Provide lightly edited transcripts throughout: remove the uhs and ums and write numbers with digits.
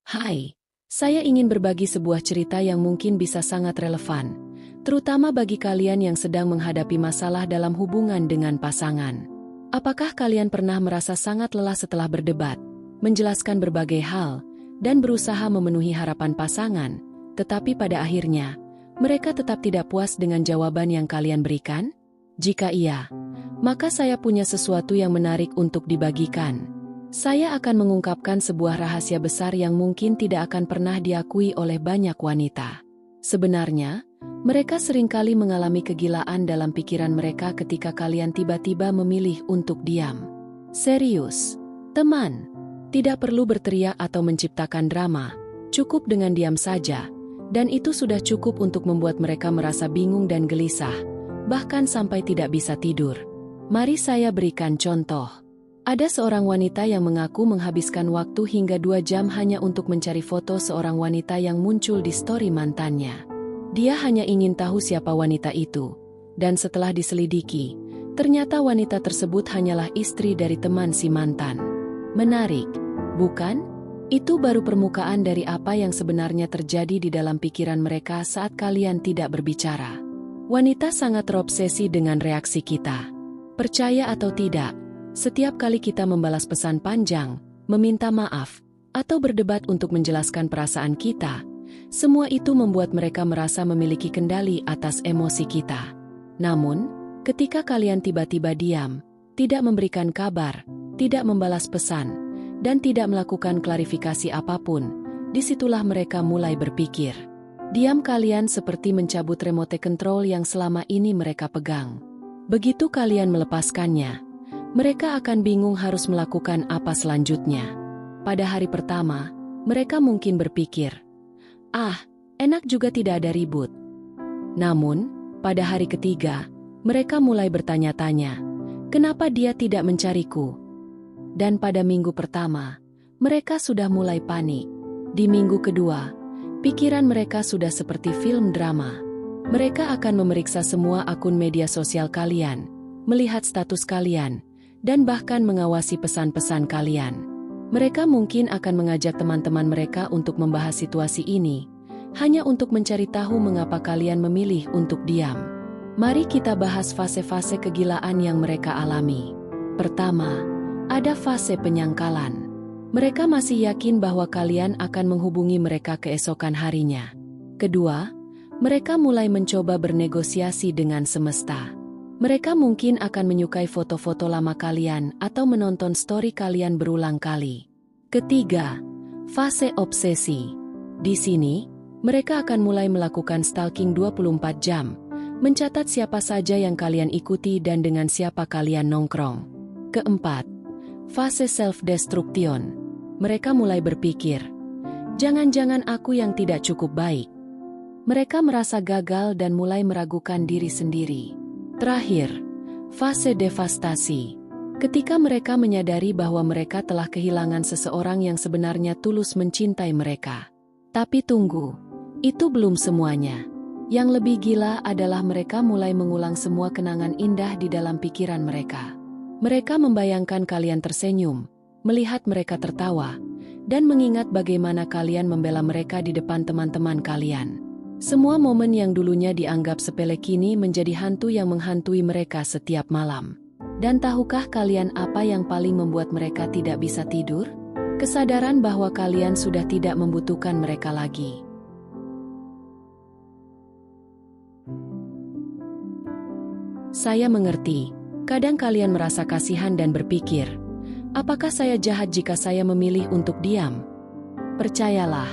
Hai, saya ingin berbagi sebuah cerita yang mungkin bisa sangat relevan, terutama bagi kalian yang sedang menghadapi masalah dalam hubungan dengan pasangan. Apakah kalian pernah merasa sangat lelah setelah berdebat, menjelaskan berbagai hal, dan berusaha memenuhi harapan pasangan, tetapi pada akhirnya, mereka tetap tidak puas dengan jawaban yang kalian berikan? Jika iya, maka saya punya sesuatu yang menarik untuk dibagikan. Saya akan mengungkapkan sebuah rahasia besar yang mungkin tidak akan pernah diakui oleh banyak wanita. Sebenarnya, mereka seringkali mengalami kegilaan dalam pikiran mereka ketika kalian tiba-tiba memilih untuk diam. Serius, teman, tidak perlu berteriak atau menciptakan drama, cukup dengan diam saja, dan itu sudah cukup untuk membuat mereka merasa bingung dan gelisah, bahkan sampai tidak bisa tidur. Mari saya berikan contoh. Ada seorang wanita yang mengaku menghabiskan waktu hingga 2 jam hanya untuk mencari foto seorang wanita yang muncul di story mantannya. Dia hanya ingin tahu siapa wanita itu, dan setelah diselidiki, ternyata wanita tersebut hanyalah istri dari teman si mantan. Menarik, bukan? Itu baru permukaan dari apa yang sebenarnya terjadi di dalam pikiran mereka saat kalian tidak berbicara. Wanita sangat terobsesi dengan reaksi kita. Percaya atau tidak, setiap kali kita membalas pesan panjang, meminta maaf, atau berdebat untuk menjelaskan perasaan kita, semua itu membuat mereka merasa memiliki kendali atas emosi kita. Namun, ketika kalian tiba-tiba diam, tidak memberikan kabar, tidak membalas pesan, dan tidak melakukan klarifikasi apapun, disitulah mereka mulai berpikir. Diam kalian seperti mencabut remote control yang selama ini mereka pegang. Begitu kalian melepaskannya, mereka akan bingung harus melakukan apa selanjutnya. Pada hari pertama, mereka mungkin berpikir, enak juga tidak ada ribut. Namun, pada hari ketiga, mereka mulai bertanya-tanya, kenapa dia tidak mencariku? Dan pada minggu pertama, mereka sudah mulai panik. Di minggu kedua, pikiran mereka sudah seperti film drama. Mereka akan memeriksa semua akun media sosial kalian, melihat status kalian, dan bahkan mengawasi pesan-pesan kalian. Mereka mungkin akan mengajak teman-teman mereka untuk membahas situasi ini, hanya untuk mencari tahu mengapa kalian memilih untuk diam. Mari kita bahas fase-fase kegilaan yang mereka alami. Pertama, ada fase penyangkalan. Mereka masih yakin bahwa kalian akan menghubungi mereka keesokan harinya. Kedua, mereka mulai mencoba bernegosiasi dengan semesta. Mereka mungkin akan menyukai foto-foto lama kalian atau menonton story kalian berulang kali. Ketiga, fase obsesi. Di sini, mereka akan mulai melakukan stalking 24 jam, mencatat siapa saja yang kalian ikuti dan dengan siapa kalian nongkrong. Keempat, fase self-destruction. Mereka mulai berpikir, jangan-jangan aku yang tidak cukup baik. Mereka merasa gagal dan mulai meragukan diri sendiri. Terakhir, fase devastasi. Ketika mereka menyadari bahwa mereka telah kehilangan seseorang yang sebenarnya tulus mencintai mereka. Tapi tunggu, itu belum semuanya. Yang lebih gila adalah mereka mulai mengulang semua kenangan indah di dalam pikiran mereka. Mereka membayangkan kalian tersenyum, melihat mereka tertawa, dan mengingat bagaimana kalian membela mereka di depan teman-teman kalian. Semua momen yang dulunya dianggap sepele kini menjadi hantu yang menghantui mereka setiap malam. Dan tahukah kalian apa yang paling membuat mereka tidak bisa tidur? Kesadaran bahwa kalian sudah tidak membutuhkan mereka lagi. Saya mengerti, kadang kalian merasa kasihan dan berpikir, apakah saya jahat jika saya memilih untuk diam? Percayalah,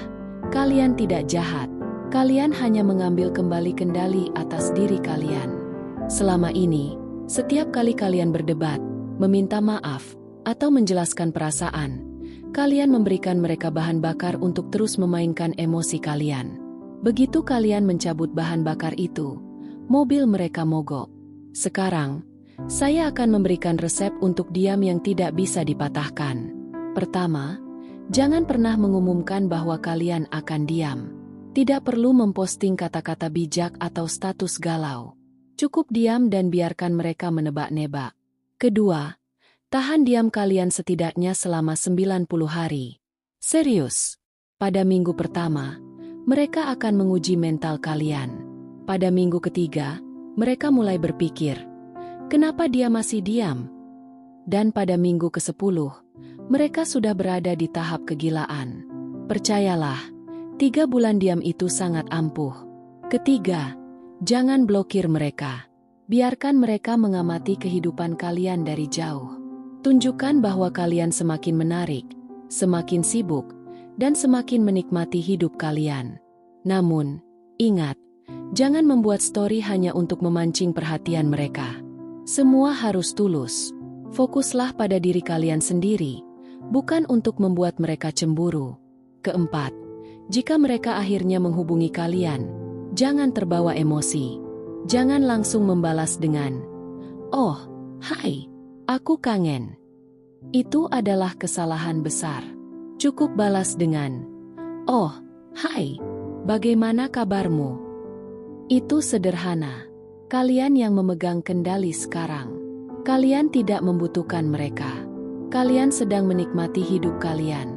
kalian tidak jahat. Kalian hanya mengambil kembali kendali atas diri kalian. Selama ini, setiap kali kalian berdebat, meminta maaf, atau menjelaskan perasaan, kalian memberikan mereka bahan bakar untuk terus memainkan emosi kalian. Begitu kalian mencabut bahan bakar itu, mobil mereka mogok. Sekarang, saya akan memberikan resep untuk diam yang tidak bisa dipatahkan. Pertama, jangan pernah mengumumkan bahwa kalian akan diam. Tidak perlu memposting kata-kata bijak atau status galau. Cukup diam dan biarkan mereka menebak-nebak. Kedua, tahan diam kalian setidaknya selama 90 hari. Serius. Pada minggu pertama, mereka akan menguji mental kalian. Pada minggu ketiga, mereka mulai berpikir, kenapa dia masih diam? Dan pada minggu ke-10, mereka sudah berada di tahap kegilaan. Percayalah, 3 bulan diam itu sangat ampuh. Ketiga, jangan blokir mereka. Biarkan mereka mengamati kehidupan kalian dari jauh. Tunjukkan bahwa kalian semakin menarik, semakin sibuk, dan semakin menikmati hidup kalian. Namun, ingat, jangan membuat story hanya untuk memancing perhatian mereka. Semua harus tulus. Fokuslah pada diri kalian sendiri, bukan untuk membuat mereka cemburu. Keempat, jika mereka akhirnya menghubungi kalian, jangan terbawa emosi. Jangan langsung membalas dengan, "Oh, hai, aku kangen." Itu adalah kesalahan besar. Cukup balas dengan, "Oh, hai, bagaimana kabarmu?" Itu sederhana. Kalian yang memegang kendali sekarang. Kalian tidak membutuhkan mereka. Kalian sedang menikmati hidup kalian.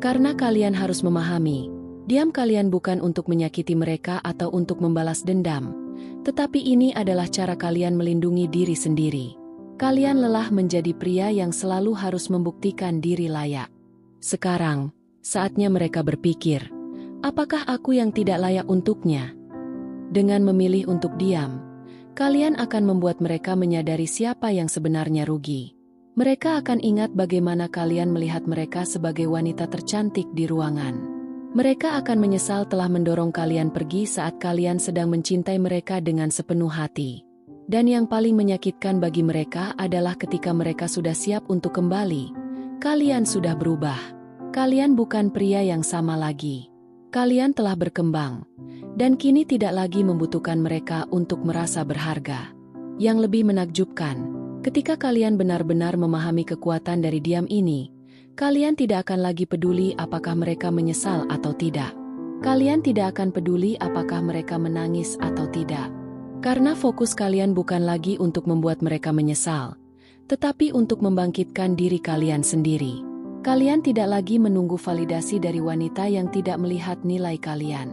Karena kalian harus memahami, diam kalian bukan untuk menyakiti mereka atau untuk membalas dendam, tetapi ini adalah cara kalian melindungi diri sendiri. Kalian lelah menjadi pria yang selalu harus membuktikan diri layak. Sekarang, saatnya mereka berpikir, apakah aku yang tidak layak untuknya? Dengan memilih untuk diam, kalian akan membuat mereka menyadari siapa yang sebenarnya rugi. Mereka akan ingat bagaimana kalian melihat mereka sebagai wanita tercantik di ruangan. Mereka akan menyesal telah mendorong kalian pergi saat kalian sedang mencintai mereka dengan sepenuh hati. Dan yang paling menyakitkan bagi mereka adalah ketika mereka sudah siap untuk kembali. Kalian sudah berubah. Kalian bukan pria yang sama lagi. Kalian telah berkembang. Dan kini tidak lagi membutuhkan mereka untuk merasa berharga. Yang lebih menakjubkan, ketika kalian benar-benar memahami kekuatan dari diam ini, kalian tidak akan lagi peduli apakah mereka menyesal atau tidak. Kalian tidak akan peduli apakah mereka menangis atau tidak. Karena fokus kalian bukan lagi untuk membuat mereka menyesal, tetapi untuk membangkitkan diri kalian sendiri. Kalian tidak lagi menunggu validasi dari wanita yang tidak melihat nilai kalian.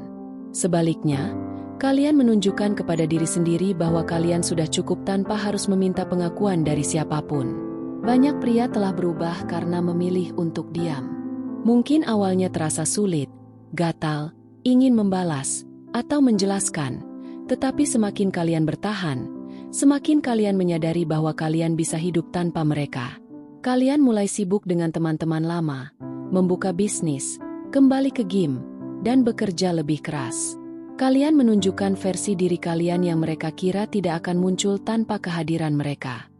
Sebaliknya, kalian menunjukkan kepada diri sendiri bahwa kalian sudah cukup tanpa harus meminta pengakuan dari siapapun. Banyak pria telah berubah karena memilih untuk diam. Mungkin awalnya terasa sulit, gatal, ingin membalas, atau menjelaskan. Tetapi semakin kalian bertahan, semakin kalian menyadari bahwa kalian bisa hidup tanpa mereka. Kalian mulai sibuk dengan teman-teman lama, membuka bisnis, kembali ke game, dan bekerja lebih keras. Kalian menunjukkan versi diri kalian yang mereka kira tidak akan muncul tanpa kehadiran mereka.